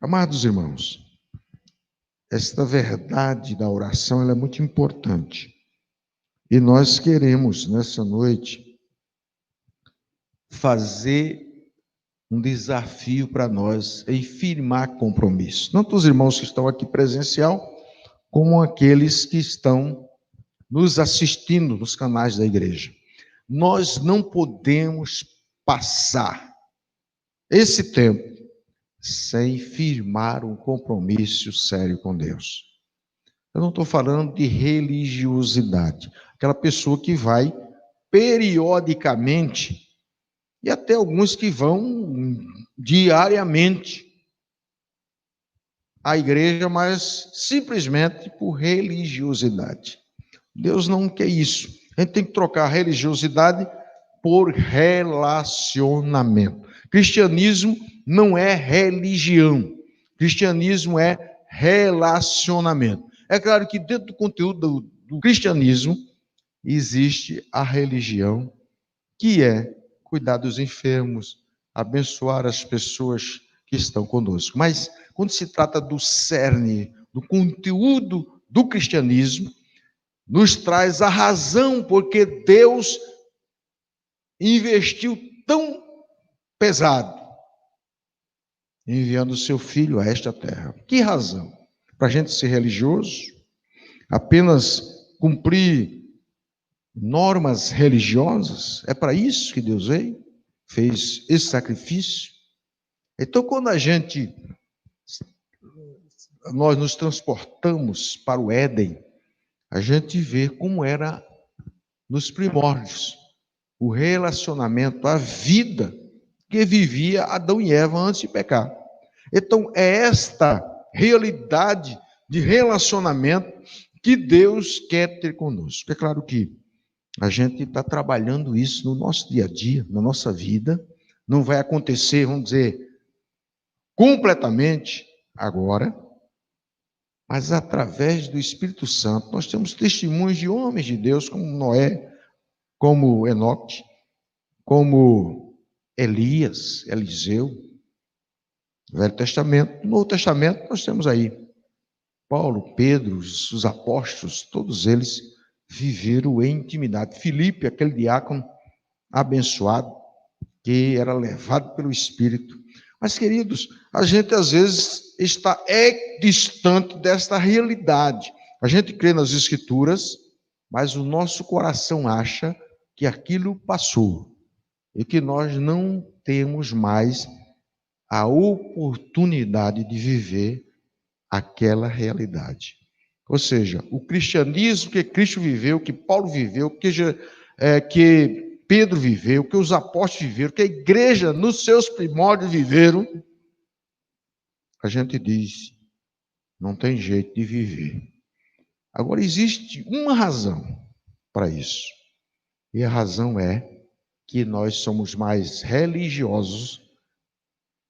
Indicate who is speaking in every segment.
Speaker 1: Amados irmãos, esta verdade da oração ela é muito importante. E nós queremos, nessa noite, fazer um desafio para nós em firmar compromisso. Tanto os irmãos que estão aqui presencial, como aqueles que estão nos assistindo nos canais da igreja. Nós não podemos passar esse tempo sem firmar um compromisso sério com Deus. Eu não estou falando de religiosidade, aquela pessoa que vai periodicamente, e até alguns que vão diariamente à igreja, mas simplesmente por religiosidade. Deus não quer isso. A gente tem que trocar a religiosidade por relacionamento. Cristianismo não é religião. Cristianismo é relacionamento. É claro que dentro do conteúdo do cristianismo existe a religião, que é cuidar dos enfermos, abençoar as pessoas que estão conosco. Mas quando se trata do cerne, do conteúdo do cristianismo, nos traz a razão porque Deus investiu tão pesado enviando o seu filho a esta terra. Que razão? Para a gente ser religioso? Apenas cumprir normas religiosas? É para isso que Deus veio? Fez esse sacrifício? Então, quando nós nos transportamos para o Éden, a gente vê como era nos primórdios, o relacionamento, a vida que vivia Adão e Eva antes de pecar. Então, é esta realidade de relacionamento que Deus quer ter conosco. É claro que a gente está trabalhando isso no nosso dia a dia, na nossa vida. Não vai acontecer, vamos dizer, completamente agora, mas através do Espírito Santo. Nós temos testemunhos de homens de Deus, como Noé, como Enoque, como Elias, Eliseu, Velho Testamento. No Novo Testamento nós temos aí Paulo, Pedro, os apóstolos, todos eles viveram em intimidade. Filipe, aquele diácono abençoado, que era levado pelo Espírito. Mas, queridos, a gente às vezes está distante desta realidade. A gente crê nas Escrituras, mas o nosso coração acha que aquilo passou e que nós não temos mais a oportunidade de viver aquela realidade. Ou seja, o cristianismo que Cristo viveu, que Paulo viveu, que Pedro viveu, que os apóstolos viveram, que a igreja nos seus primórdios viveram, a gente diz, não tem jeito de viver. Agora, existe uma razão para isso, e a razão é que nós somos mais religiosos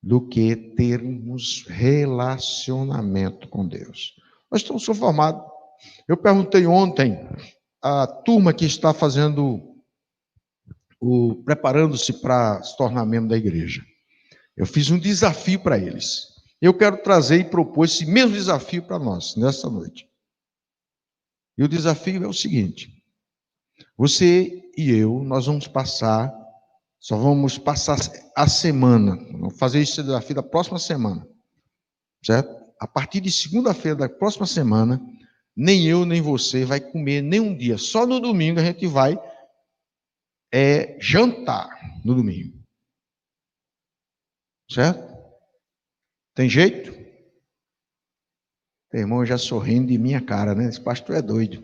Speaker 1: do que termos relacionamento com Deus. Nós estamos formados. Eu perguntei ontem à turma que está preparando-se para se tornar membro da igreja. Eu fiz um desafio para eles. Eu quero trazer e propor esse mesmo desafio para nós, nessa noite. E o desafio é o seguinte: você e eu, só vamos passar a semana, vamos fazer esse desafio da próxima semana, certo? A partir de segunda-feira da próxima semana, nem eu nem você vai comer nem um dia. Só no domingo a gente vai jantar no domingo. Certo? Tem jeito? Tem irmão já sorrindo de minha cara, né? Esse pastor é doido.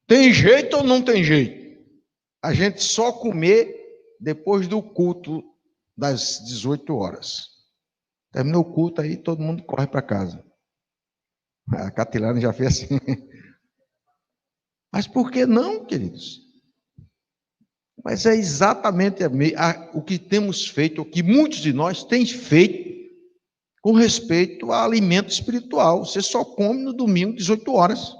Speaker 1: Tem jeito ou não tem jeito? A gente só comer depois do culto das 18 horas. Terminou o culto aí, todo mundo corre para casa. A Catilane já fez assim. Mas por que não, queridos? Mas é exatamente o que temos feito, o que muitos de nós têm feito com respeito a alimento espiritual. Você só come no domingo, 18 horas.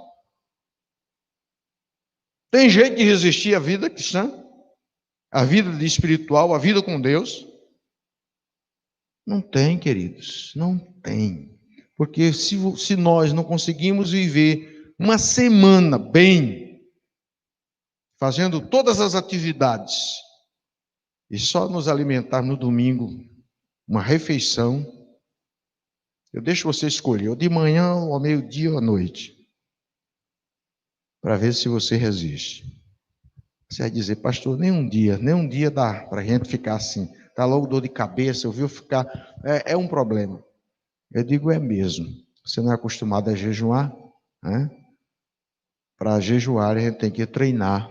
Speaker 1: Tem jeito de resistir à vida cristã? A vida espiritual, a vida com Deus? Não tem, queridos, não tem. Porque se nós não conseguimos viver uma semana bem, fazendo todas as atividades, e só nos alimentar no domingo, uma refeição, eu deixo você escolher, ou de manhã, ou ao meio-dia, ou à noite, para ver se você resiste. Você vai dizer, pastor, nem um dia dá para a gente ficar assim. Está logo dor de cabeça, eu vi ficar. É um problema. Eu digo, é mesmo. Você não é acostumado a jejuar, né? Para jejuar, a gente tem que treinar.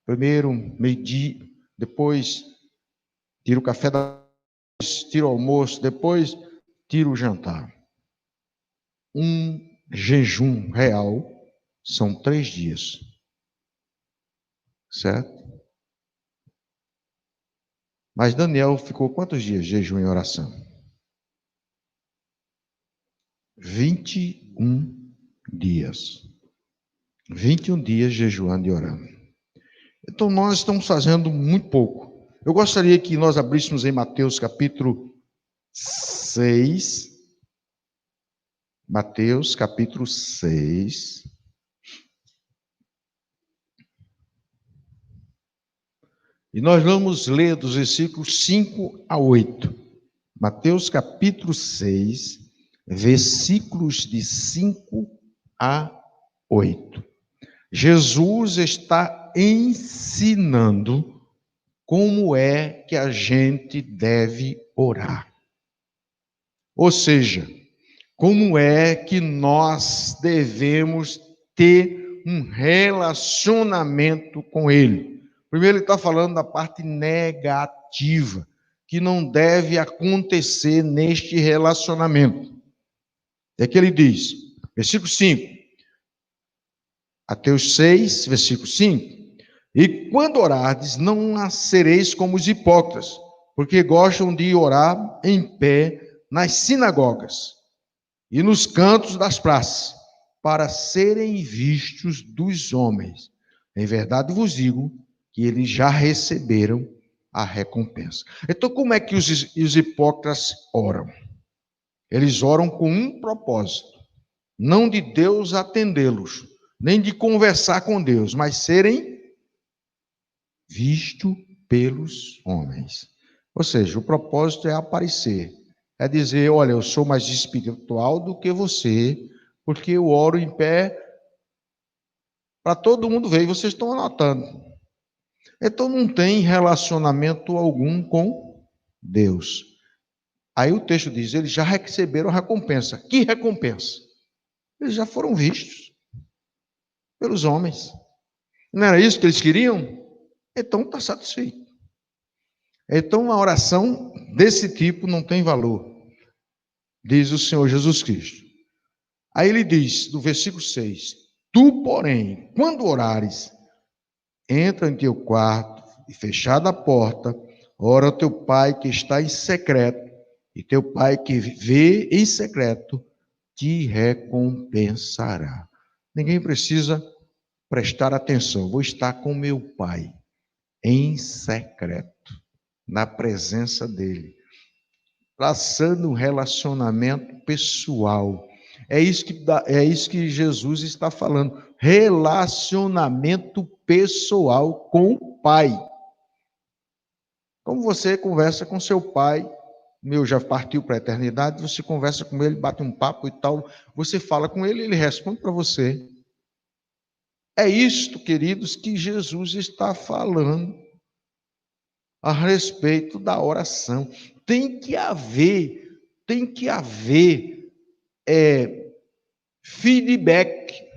Speaker 1: Primeiro, meio-dia, depois, tira o café da noite, tira o almoço, depois, tira o jantar. Um jejum real são 3 dias. Certo? Mas Daniel ficou quantos dias de jejum e oração? 21 dias. 21 dias jejuando e orando. Então nós estamos fazendo muito pouco. Eu gostaria que nós abríssemos em Mateus capítulo 6. Mateus capítulo 6. E nós vamos ler dos versículos 5 a 8. Mateus capítulo 6, versículos de 5 a 8. Jesus está ensinando como é que a gente deve orar. Ou seja, como é que nós devemos ter um relacionamento com Ele. Primeiro ele está falando da parte negativa, que não deve acontecer neste relacionamento. É que ele diz, versículo 5, Mateus 6, versículo 5, e quando orardes, não sereis como os hipócritas, porque gostam de orar em pé nas sinagogas e nos cantos das praças, para serem vistos dos homens. Em verdade vos digo que eles já receberam a recompensa. Então, como é que os hipócritas oram? Eles oram com um propósito, não de Deus atendê-los, nem de conversar com Deus, mas serem vistos pelos homens. Ou seja, o propósito é aparecer, é dizer, olha, eu sou mais espiritual do que você, porque eu oro em pé para todo mundo ver, e vocês estão anotando. Então não tem relacionamento algum com Deus. Aí o texto diz, eles já receberam a recompensa. Que recompensa? Eles já foram vistos pelos homens. Não era isso que eles queriam? Então está satisfeito. Então uma oração desse tipo não tem valor, diz o Senhor Jesus Cristo. Aí ele diz, no versículo 6, tu, porém, quando orares, entra em teu quarto e fechada a porta, ora ao teu pai que está em secreto, e teu pai que vê em secreto te recompensará. Ninguém precisa prestar atenção, vou estar com meu pai em secreto, na presença dele, traçando um relacionamento pessoal. É isso que Jesus está falando. Relacionamento pessoal com o Pai. Como você conversa com seu pai, meu já partiu para a eternidade, você conversa com ele, bate um papo e tal, você fala com ele, ele responde para você. É isto, queridos, que Jesus está falando a respeito da oração. Tem que haver feedback.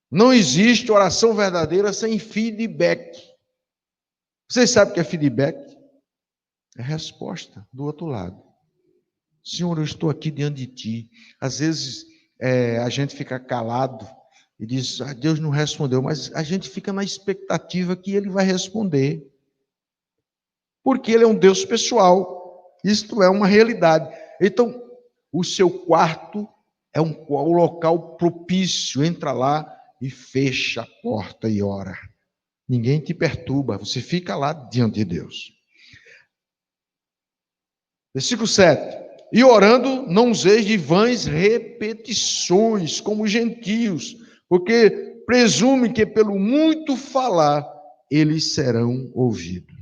Speaker 1: Não existe oração verdadeira sem feedback. Vocês sabem o que é feedback? É resposta do outro lado. Senhor, eu estou aqui diante de ti. Às vezes a gente fica calado e diz, Deus não respondeu, mas a gente fica na expectativa que ele vai responder. Porque ele é um Deus pessoal. Isto é uma realidade. Então, o seu quarto é um local propício. Entra lá e fecha a porta e ora. Ninguém te perturba, você fica lá diante de Deus. Versículo 7. E orando, não useis de vãs repetições, como os gentios, porque presume que pelo muito falar, eles serão ouvidos.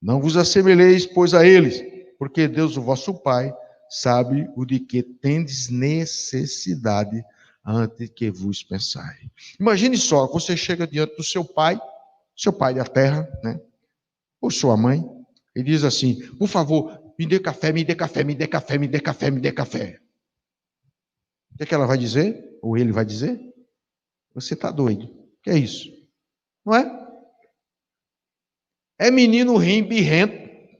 Speaker 1: Não vos assemelheis, pois, a eles, porque Deus, o vosso Pai, sabe o de que tendes necessidade antes que vos pensai. Imagine só, você chega diante do seu pai da terra, né? Ou sua mãe, e diz assim: por favor, me dê café, me dê café, me dê café, me dê café, me dê café. O que é que ela vai dizer? Ou ele vai dizer? Você está doido. O que é isso? Não é? É menino rim, birrento.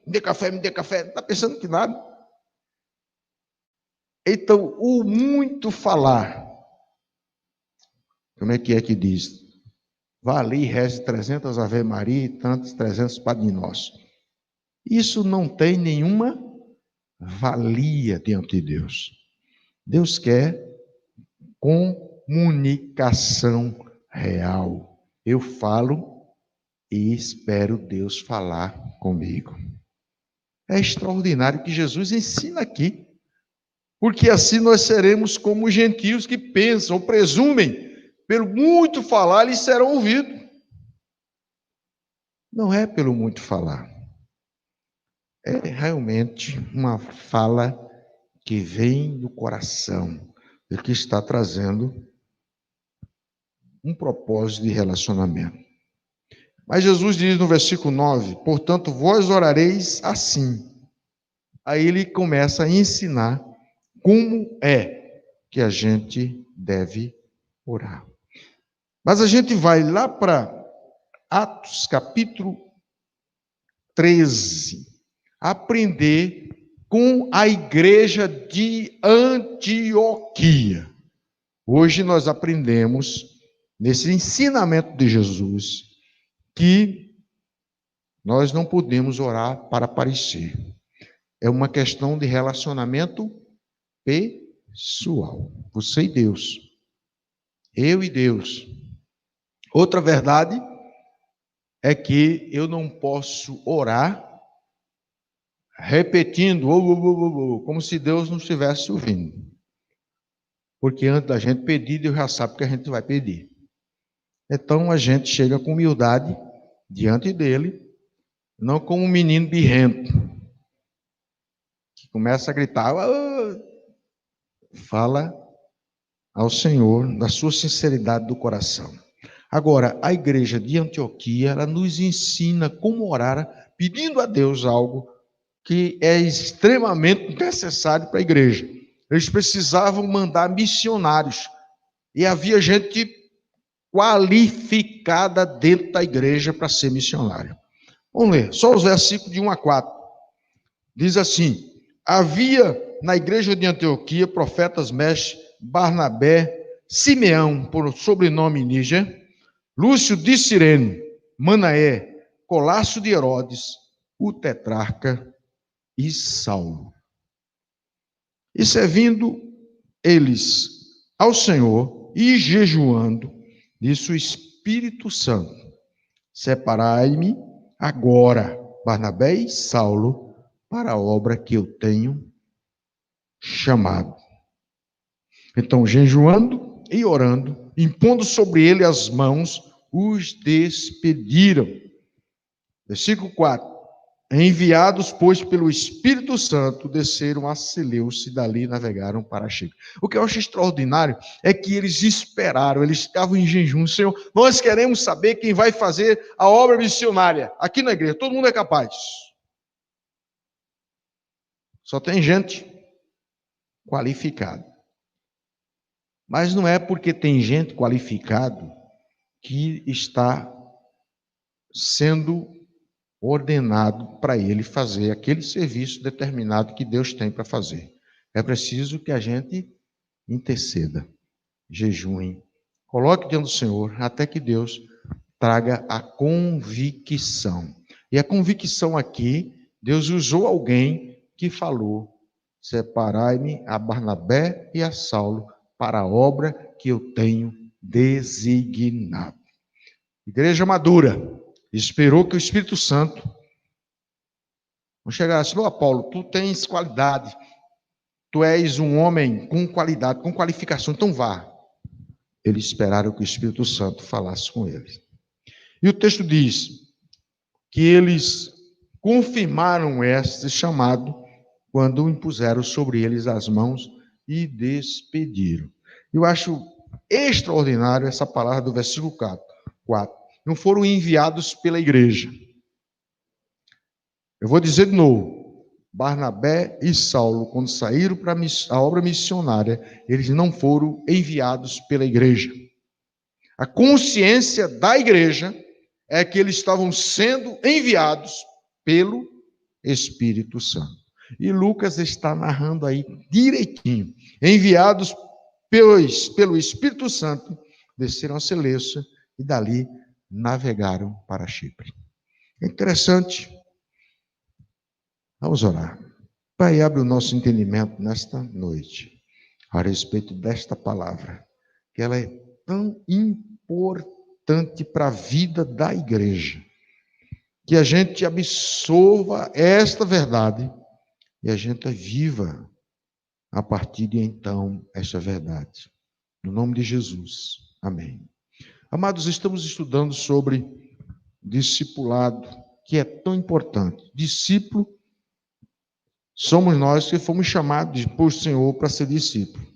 Speaker 1: Me dê café, me dê café. Está pensando que nada. Então, o muito falar. Como é que diz? Vá ali e reze 300 Ave Maria e tantos 300 Padre Nosso. Isso não tem nenhuma valia diante de Deus. Deus quer comunicação real. Eu falo e espero Deus falar comigo. É extraordinário que Jesus ensina aqui, porque assim nós seremos como os gentios que pensam, presumem, pelo muito falar, eles serão ouvidos. Não é pelo muito falar, é realmente uma fala que vem do coração e que está trazendo um propósito de relacionamento. Mas Jesus diz no versículo 9: portanto, vós orareis assim. Aí ele começa a ensinar como é que a gente deve orar. Mas a gente vai lá para Atos capítulo 13, aprender com a igreja de Antioquia. Hoje nós aprendemos, nesse ensinamento de Jesus, que nós não podemos orar para aparecer. É uma questão de relacionamento pessoal. Você e Deus. Eu e Deus. Outra verdade é que eu não posso orar repetindo, como se Deus não estivesse ouvindo. Porque antes da gente pedir, Deus já sabe o que a gente vai pedir. Então a gente chega com humildade diante dele, não como um menino birrento, que começa a gritar, fala ao Senhor da sua sinceridade do coração. Agora, a igreja de Antioquia, ela nos ensina como orar, pedindo a Deus algo que é extremamente necessário para a igreja. Eles precisavam mandar missionários, e havia gente qualificada dentro da igreja para ser missionário. Vamos ler, só os versículos de 1 a 4. Diz assim: havia na igreja de Antioquia profetas mestres Barnabé, Simeão, por sobrenome Níger, Lúcio de Cirene, Manaé, Colácio de Herodes, o tetrarca e Saulo. E servindo eles ao Senhor e jejuando, disse o Espírito Santo: separai-me agora, Barnabé e Saulo, para a obra que eu tenho chamado. Então, jejuando e orando, impondo sobre ele as mãos, os despediram. Versículo 4. Enviados, pois, pelo Espírito Santo, desceram a Seleucia e dali navegaram para Chipre. O que eu acho extraordinário é que eles esperaram, eles estavam em jejum. Senhor, nós queremos saber quem vai fazer a obra missionária aqui na igreja. Todo mundo é capaz. Só tem gente qualificada. Mas não é porque tem gente qualificado que está sendo ordenado para ele fazer aquele serviço determinado que Deus tem para fazer. É preciso que a gente interceda, jejue, coloque diante do Senhor, até que Deus traga a convicção. E a convicção aqui, Deus usou alguém que falou: separai-me a Barnabé e a Saulo para a obra que eu tenho designado. Igreja madura esperou que o Espírito Santo não chegasse: Paulo, tu tens qualidade, tu és um homem com qualidade, com qualificação, então vá. Eles esperaram que o Espírito Santo falasse com eles. E o texto diz que eles confirmaram este chamado quando impuseram sobre eles as mãos e despediram. Eu acho extraordinário essa palavra do versículo 4. Não foram enviados pela igreja. Eu vou dizer de novo. Barnabé e Saulo, quando saíram para a obra missionária, eles não foram enviados pela igreja. A consciência da igreja é que eles estavam sendo enviados pelo Espírito Santo. E Lucas está narrando aí direitinho. Enviados pelo Espírito Santo, desceram a Seleucia e dali navegaram para Chipre. É interessante. Vamos orar. Pai, abre o nosso entendimento nesta noite a respeito desta palavra, que ela é tão importante para a vida da igreja. Que a gente absorva esta verdade e a gente viva a partir de então esta verdade. No nome de Jesus. Amém. Amados, estamos estudando sobre discipulado, que é tão importante. Discípulo somos nós que fomos chamados por Senhor para ser discípulo.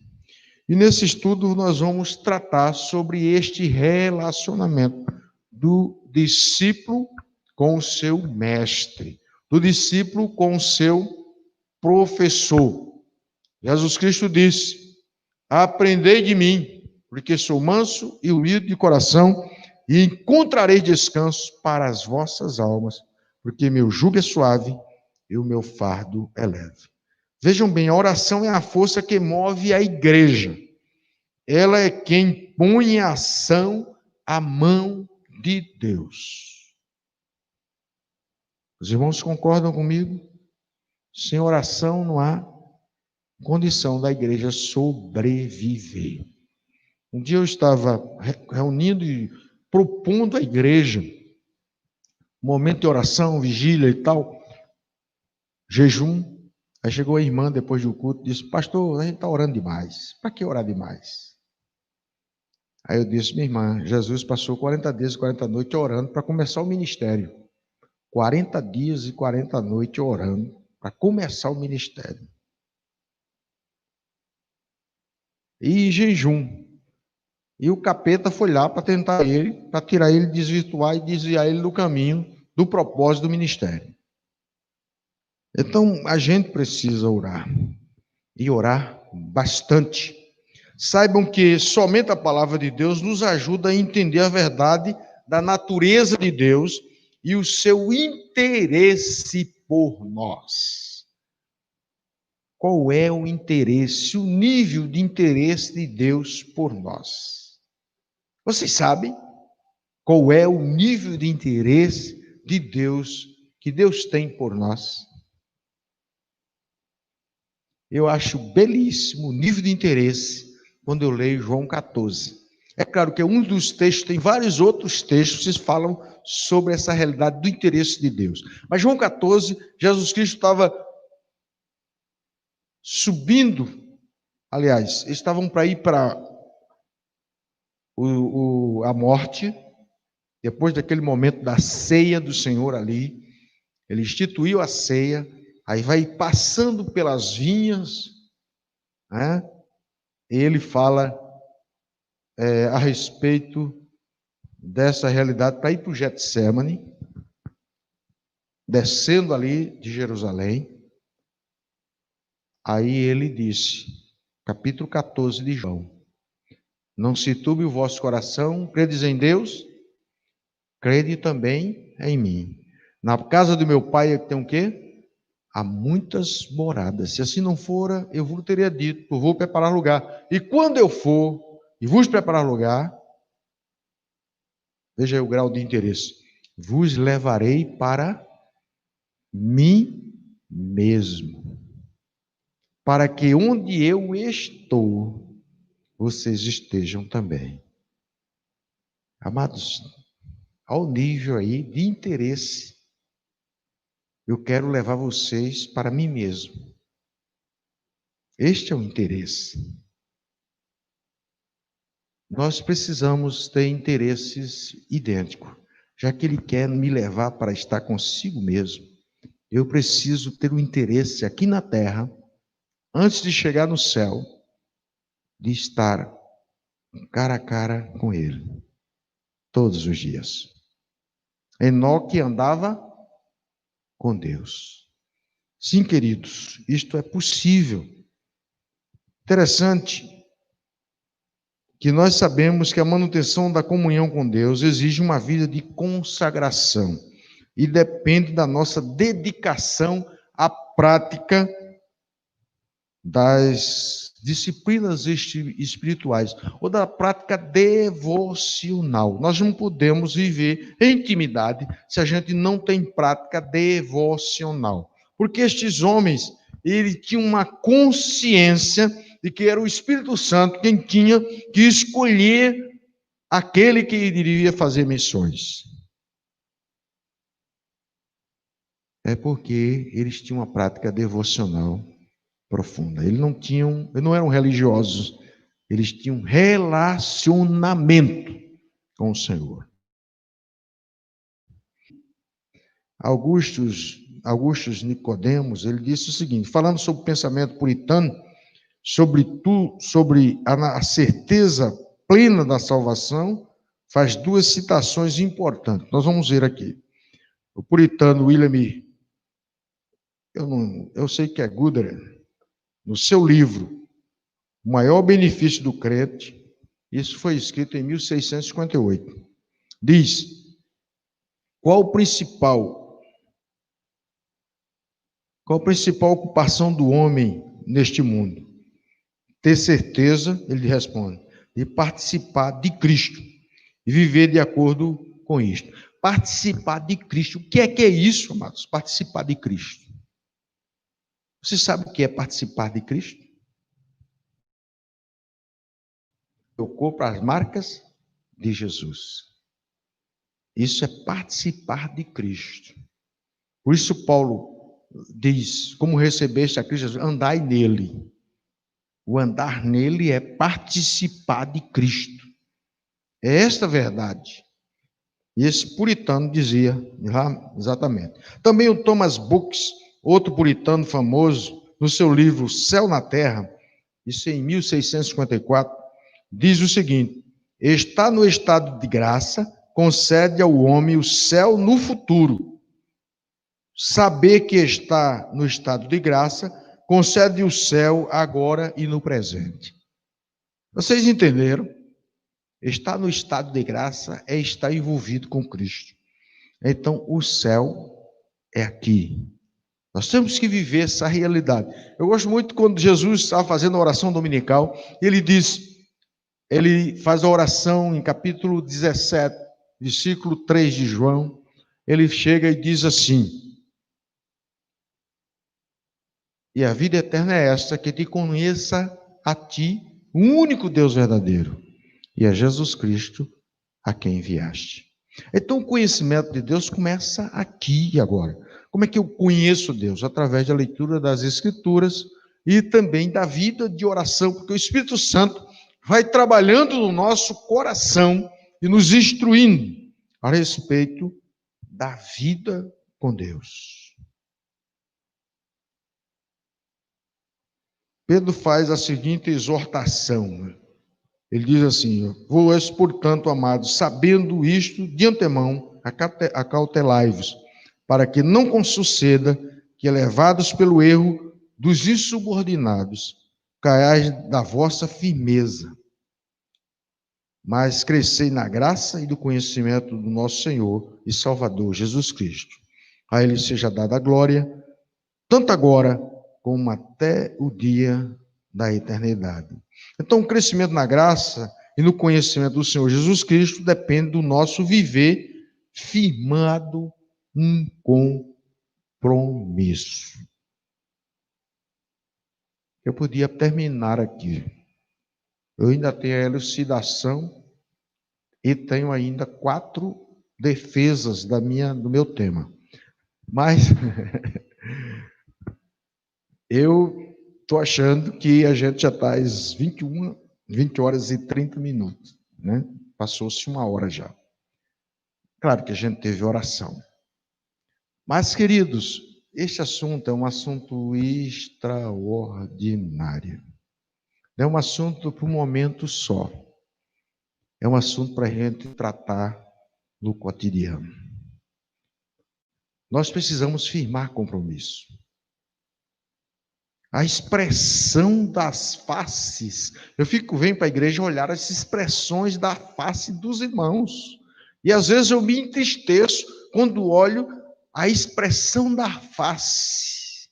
Speaker 1: E nesse estudo nós vamos tratar sobre este relacionamento do discípulo com o seu mestre, do discípulo com o seu professor. Jesus Cristo disse: aprendei de mim, porque sou manso e humilde de coração, e encontrarei descanso para as vossas almas, porque meu jugo é suave e o meu fardo é leve. Vejam bem, a oração é a força que move a igreja. Ela é quem põe em ação a mão de Deus. Os irmãos concordam comigo? Sem oração não há condição da igreja sobreviver. Um dia eu estava reunindo e propondo à igreja momento de oração, vigília e tal, jejum. Aí chegou a irmã depois do culto e disse: pastor, a gente está orando demais. Para que orar demais? Aí eu disse: minha irmã, Jesus passou 40 dias e 40 noites orando para começar o ministério. 40 dias e 40 noites orando para começar o ministério. E jejum. E o capeta foi lá para tentar ele, para tirar ele, desvirtuar e desviar ele do caminho do propósito do ministério. Então, a gente precisa orar. E orar bastante. Saibam que somente a palavra de Deus nos ajuda a entender a verdade da natureza de Deus e o seu interesse por nós. Qual é o interesse, o nível de interesse de Deus por nós? Vocês sabem qual é o nível de interesse de Deus que Deus tem por nós? Eu acho belíssimo o nível de interesse quando eu leio João 14. É claro que um dos textos, tem vários outros textos que falam sobre essa realidade do interesse de Deus. Mas João 14, Jesus Cristo estava subindo, aliás, eles estavam para ir para a morte, depois daquele momento da ceia do Senhor ali, ele instituiu a ceia, aí vai passando pelas vinhas, né? E ele fala a respeito dessa realidade para ir para o Getsemane, descendo ali de Jerusalém. Aí ele disse, capítulo 14 de João: não se turbe o vosso coração, credes em Deus, crede também em mim. Na casa do meu pai tem o quê? Há muitas moradas. Se assim não fora, eu vos teria dito, eu vou preparar lugar. E quando eu for e vos preparar lugar, veja aí o grau de interesse, vos levarei para mim mesmo, para que onde eu estou, vocês estejam também. Amados, ao nível aí de interesse, eu quero levar vocês para mim mesmo. Este é o interesse. Nós precisamos ter interesses idênticos. Já que Ele quer me levar para estar consigo mesmo, eu preciso ter um interesse aqui na terra, antes de chegar no céu, de estar cara a cara com Ele, todos os dias. Enoque andava com Deus. Sim, queridos, isto é possível. Interessante que nós sabemos que a manutenção da comunhão com Deus exige uma vida de consagração e depende da nossa dedicação à prática das disciplinas espirituais ou da prática devocional. Nós não podemos viver em intimidade se a gente não tem prática devocional. Porque estes homens, eles tinham uma consciência de que era o Espírito Santo quem tinha que escolher aquele que iria fazer missões. É porque eles tinham uma prática devocional profunda. Eles não eram religiosos, eles tinham relacionamento com o Senhor. Augustus Nicodemos, ele disse o seguinte, falando sobre o pensamento puritano, sobre a certeza plena da salvação, faz duas citações importantes. Nós vamos ver aqui. O puritano William, eu sei que é Goodere, no seu livro, O Maior Benefício do Crente, isso foi escrito em 1658, diz, qual a principal ocupação do homem neste mundo? Ter certeza, ele responde, de participar de Cristo e viver de acordo com isto. Participar de Cristo. O que é isso, amados? Participar de Cristo. Você sabe o que é participar de Cristo? O corpo, as marcas de Jesus. Isso é participar de Cristo. Por isso Paulo diz, como recebeste a Cristo Jesus, andai nele. O andar nele é participar de Cristo. É esta a verdade. E esse puritano dizia exatamente. Também o Thomas Brooks, outro puritano famoso, no seu livro Céu na Terra, isso em 1654, diz o seguinte, está no estado de graça, concede ao homem o céu no futuro. Saber que está no estado de graça, concede o céu agora e no presente. Vocês entenderam? Estar no estado de graça é estar envolvido com Cristo. Então, o céu é aqui. Nós temos que viver essa realidade. Eu gosto muito quando Jesus estava fazendo a oração dominical, ele faz a oração em capítulo 17, versículo 3 de João, ele chega e diz assim, e a vida eterna é esta, que te conheça a ti, o único Deus verdadeiro, e a Jesus Cristo, a quem enviaste. Então o conhecimento de Deus começa aqui e agora. Como é que eu conheço Deus? Através da leitura das Escrituras e também da vida de oração, porque o Espírito Santo vai trabalhando no nosso coração e nos instruindo a respeito da vida com Deus. Pedro faz a seguinte exortação. Ele diz assim, vós, portanto, amados, sabendo isto de antemão, acautelai-vos, para que não suceda que, levados pelo erro dos insubordinados, caiais da vossa firmeza. Mas crescei na graça e do conhecimento do nosso Senhor e Salvador Jesus Cristo. A Ele seja dada a glória, tanto agora como até o dia da eternidade. Então, o crescimento na graça e no conhecimento do Senhor Jesus Cristo depende do nosso viver firmado em compromisso. Eu podia terminar aqui. Eu ainda tenho a elucidação e tenho ainda 4 defesas do meu tema. Mas eu Estou achando que a gente já está às 20 horas e 30 minutos, né? Passou-se uma hora já. Claro que a gente teve oração. Mas, queridos, este assunto é um assunto extraordinário. Não é um assunto para um momento só. É um assunto para a gente tratar no cotidiano. Nós precisamos firmar compromisso. A expressão das faces. Venho para a igreja olhar as expressões da face dos irmãos. E às vezes eu me entristeço quando olho a expressão da face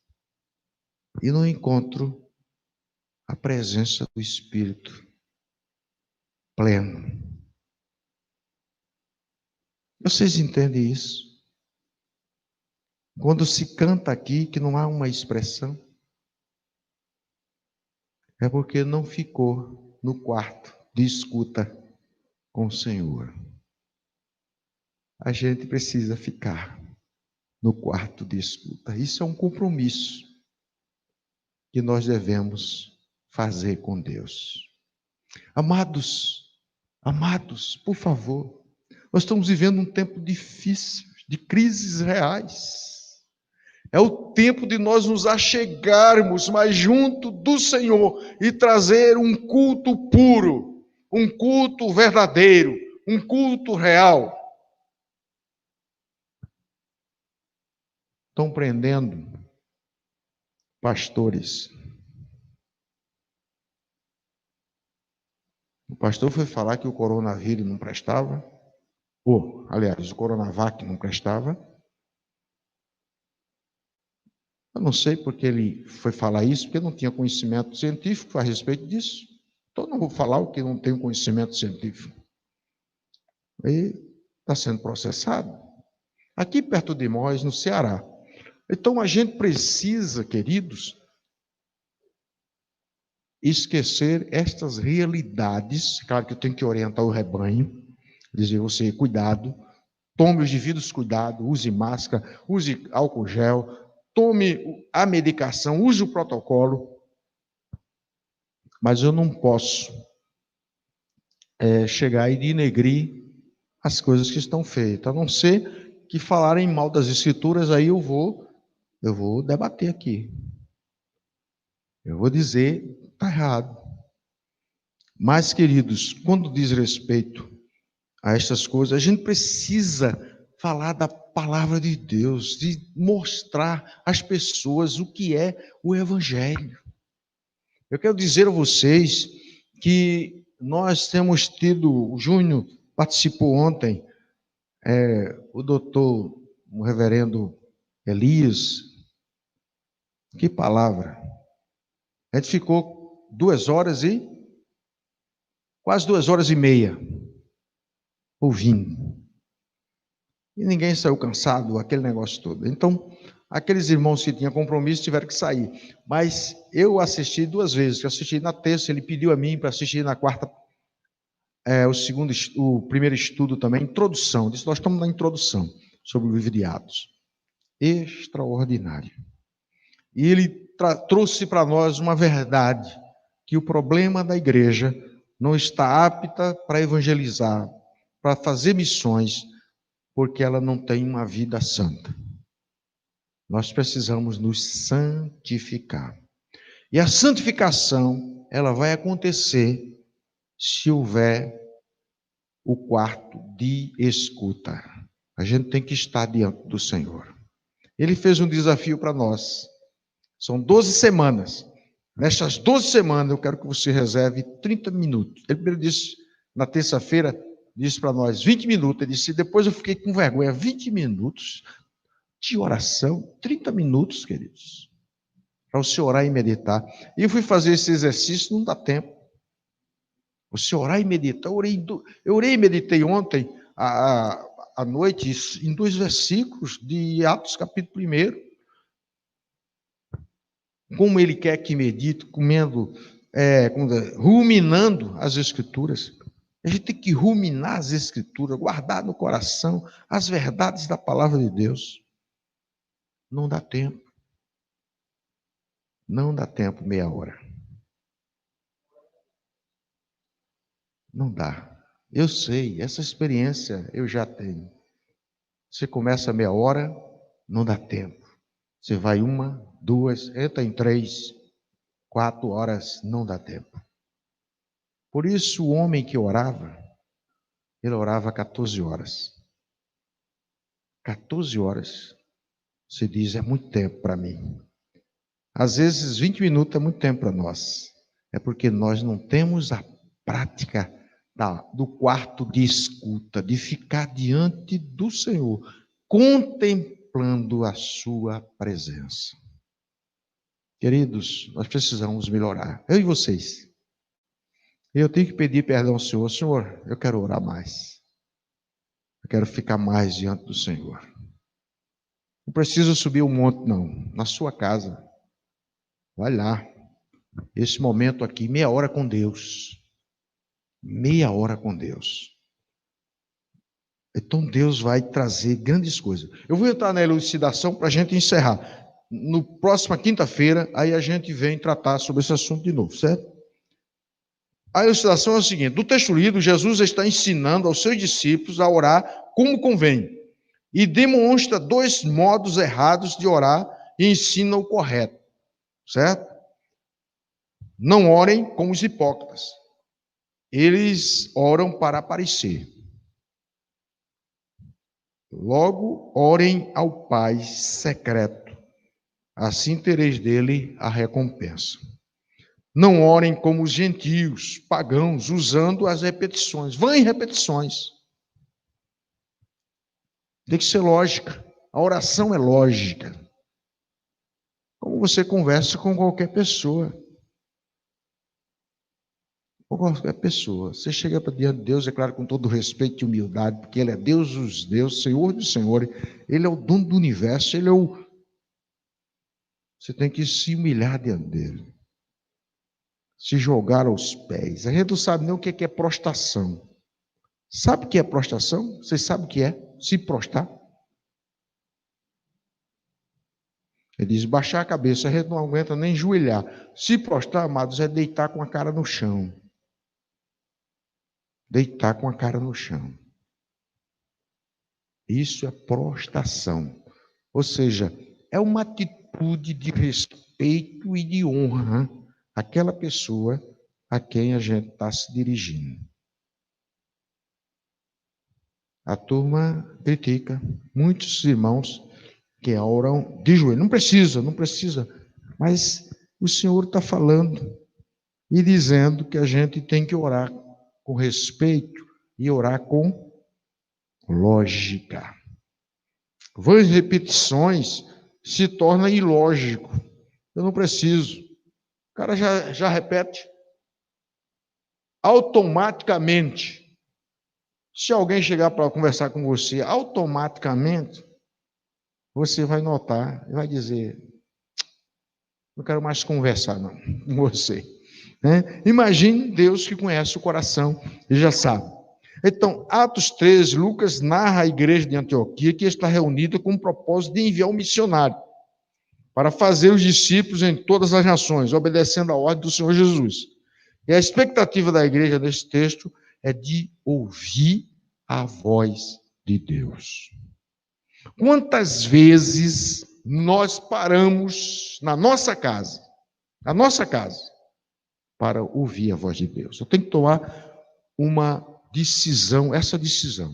Speaker 1: e não encontro a presença do Espírito pleno. Vocês entendem isso? Quando se canta aqui que não há uma expressão, é porque não ficou no quarto de escuta com o Senhor. A gente precisa ficar no quarto de escuta. Isso é um compromisso que nós devemos fazer com Deus. Amados, por favor, nós estamos vivendo um tempo difícil, de crises reais. É o tempo de nós nos achegarmos mais junto do Senhor e trazer um culto puro, um culto verdadeiro, um culto real. Estão prendendo pastores. O pastor foi falar que o coronavírus não prestava, aliás, o Coronavac não prestava. Eu não sei porque ele foi falar isso, porque não tinha conhecimento científico a respeito disso. Então, não vou falar o que não tenho conhecimento científico. E está sendo processado. Aqui perto de nós, no Ceará. Então, a gente precisa, queridos, esquecer estas realidades. Claro que eu tenho que orientar o rebanho, dizer você, cuidado, tome os devidos cuidados, use máscara, use álcool gel, tome a medicação, use o protocolo, mas eu não posso chegar e denegrir as coisas que estão feitas, a não ser que falarem mal das escrituras, aí eu vou debater aqui. Eu vou dizer, está errado. Mas, queridos, quando diz respeito a estas coisas, a gente precisa falar da palavra de Deus, de mostrar às pessoas o que é o Evangelho. Eu quero dizer a vocês que nós temos tido, o Júnior participou ontem, o doutor, o reverendo Elias, que palavra. A gente ficou quase 2 horas e meia ouvindo. E ninguém saiu cansado, aquele negócio todo. Então, aqueles irmãos que tinham compromisso tiveram que sair. Mas eu assisti 2 vezes. Eu assisti na terça, ele pediu a mim para assistir na quarta, o primeiro estudo também, introdução. Disse, nós estamos na introdução sobre o livro de Atos. Extraordinário. E ele trouxe para nós uma verdade, que o problema da igreja não está apta para evangelizar, para fazer missões, porque ela não tem uma vida santa. Nós precisamos nos santificar. E a santificação, ela vai acontecer se houver o quarto de escuta. A gente tem que estar diante do Senhor. Ele fez um desafio para nós. São 12 semanas. Nestas 12 semanas, eu quero que você reserve 30 minutos. Ele primeiro disse, na terça-feira, disse para nós 20 minutos. Ele disse, depois eu fiquei com vergonha. 20 minutos de oração, 30 minutos, queridos, para você orar e meditar. E eu fui fazer esse exercício, não dá tempo. Você orar e meditar. Eu orei e meditei ontem, à noite, em 2 versículos de Atos, capítulo 1. Como ele quer que medite, ruminando as Escrituras. A gente tem que ruminar as Escrituras, guardar no coração as verdades da palavra de Deus. Não dá tempo. Não dá tempo, meia hora. Não dá. Eu sei, essa experiência eu já tenho. Você começa meia hora, não dá tempo. Você vai uma, duas, entra em 3, 4 horas, não dá tempo. Por isso o homem que orava, ele orava 14 horas. 14 horas, você diz, é muito tempo para mim. Às vezes 20 minutos é muito tempo para nós. É porque nós não temos a prática do quarto de escuta, de ficar diante do Senhor, contemplando a sua presença. Queridos, nós precisamos melhorar. Eu e vocês. Eu tenho que pedir perdão ao Senhor. Senhor, eu quero orar mais. Eu quero ficar mais diante do Senhor. Não preciso subir o monte, não. Na sua casa. Vai lá. Esse momento aqui, meia hora com Deus. Meia hora com Deus. Então Deus vai trazer grandes coisas. Eu vou entrar na elucidação para a gente encerrar. No próxima quinta-feira, aí a gente vem tratar sobre esse assunto de novo, certo? A elucidação é o seguinte: do texto lido, Jesus está ensinando aos seus discípulos a orar como convém. E demonstra 2 modos errados de orar e ensina o correto, certo? Não orem como os hipócritas. Eles oram para aparecer. Logo, orem ao Pai secreto. Assim tereis dele a recompensa. Não orem como os gentios, pagãos, usando as repetições. Vão em repetições. Tem que ser lógica. A oração é lógica. Como você conversa com qualquer pessoa. Com qualquer pessoa. Você chega para diante de Deus, é claro, com todo respeito e humildade, porque Ele é Deus dos deuses, Senhor dos senhores. Ele é o dono do universo, Ele é o... Você tem que se humilhar diante dEle. Se jogar aos pés. A gente não sabe nem o que é prostração. Sabe o que é prostração? Vocês sabem o que é? Se prostrar. Ele diz, baixar a cabeça, a gente não aguenta nem joelhar. Se prostrar, amados, é deitar com a cara no chão. Deitar com a cara no chão. Isso é prostração. Ou seja, é uma atitude de respeito e de honra àquela pessoa a quem a gente está se dirigindo. A turma critica muitos irmãos que oram de joelho. Não precisa. Mas o Senhor está falando e dizendo que a gente tem que orar com respeito e orar com lógica. Vãs repetições se torna ilógico. Eu não preciso. O cara já repete automaticamente. Se alguém chegar para conversar com você, automaticamente você vai notar e vai dizer: não quero mais conversar não, com você. Né? Imagine Deus que conhece o coração e já sabe. Então, Atos 13, Lucas narra a igreja de Antioquia que está reunida com o propósito de enviar um missionário para fazer os discípulos em todas as nações, obedecendo a ordem do Senhor Jesus. E a expectativa da igreja nesse texto é de ouvir a voz de Deus. Quantas vezes nós paramos na nossa casa, para ouvir a voz de Deus? Eu tenho que tomar uma decisão, essa decisão.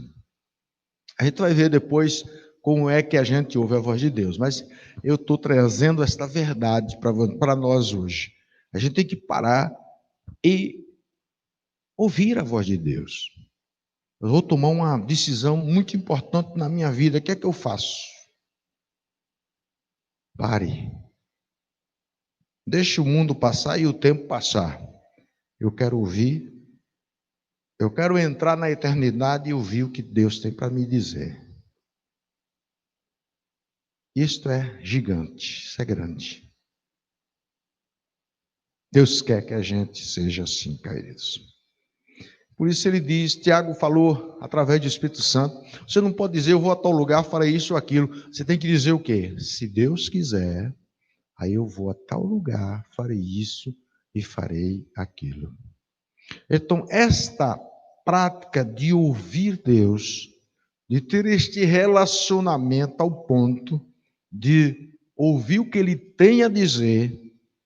Speaker 1: A gente vai ver depois como é que a gente ouve a voz de Deus, mas eu estou trazendo esta verdade para nós hoje. A gente tem que parar e ouvir a voz de Deus. Eu vou tomar uma decisão muito importante na minha vida. O que é que eu faço? Pare. Deixe o mundo passar e o tempo passar. Eu quero ouvir. Eu quero entrar na eternidade e ouvir o que Deus tem para me dizer. Isto é gigante, isso é grande. Deus quer que a gente seja assim, queridos. Por isso ele diz, Tiago falou através do Espírito Santo, você não pode dizer, eu vou a tal lugar, farei isso ou aquilo. Você tem que dizer o quê? Se Deus quiser, Aí eu vou a tal lugar, farei isso e farei aquilo. Então, esta prática de ouvir Deus, de ter este relacionamento ao ponto de ouvir o que Ele tem a dizer,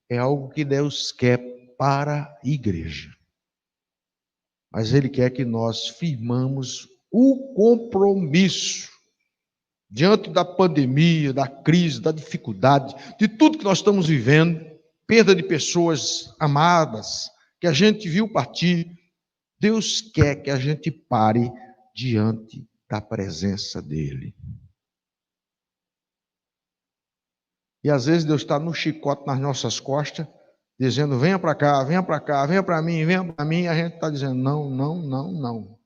Speaker 1: é algo que Deus quer para a igreja. Mas Ele quer que nós firmamos o compromisso diante da pandemia, da crise, da dificuldade, de tudo que nós estamos vivendo, perda de pessoas amadas, que a gente viu partir. Deus quer que a gente pare diante da presença dEle. E às vezes Deus está no chicote nas nossas costas, dizendo: venha para cá, venha para cá, venha para mim, e a gente está dizendo: não, não, não, não.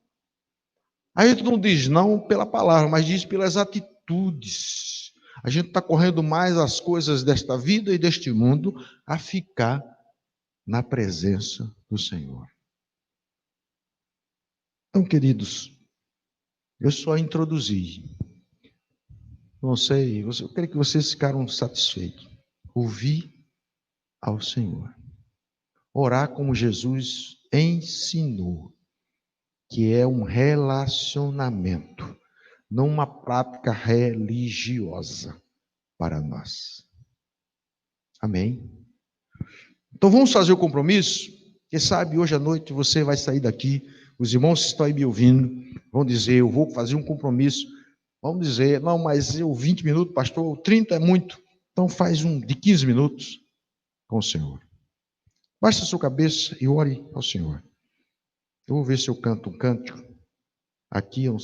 Speaker 1: A gente não diz não pela palavra, mas diz pelas atitudes. A gente está correndo mais as coisas desta vida e deste mundo a ficar na presença do Senhor. Então, queridos, eu só introduzi. Não sei, eu quero que vocês ficaram satisfeitos. Ouvir ao Senhor. Orar como Jesus ensinou, que é um relacionamento, não uma prática religiosa para nós. Amém? Então vamos fazer o compromisso? Quem sabe hoje à noite você vai sair daqui, os irmãos que estão aí me ouvindo vão dizer: eu vou fazer um compromisso. Vamos dizer: não, mas 20 minutos, pastor, 30 é muito. Então faz um de 15 minutos com o Senhor. Baixe a sua cabeça e ore ao Senhor. Eu vou ver se eu canto um cântico. Aqui, eu não sei.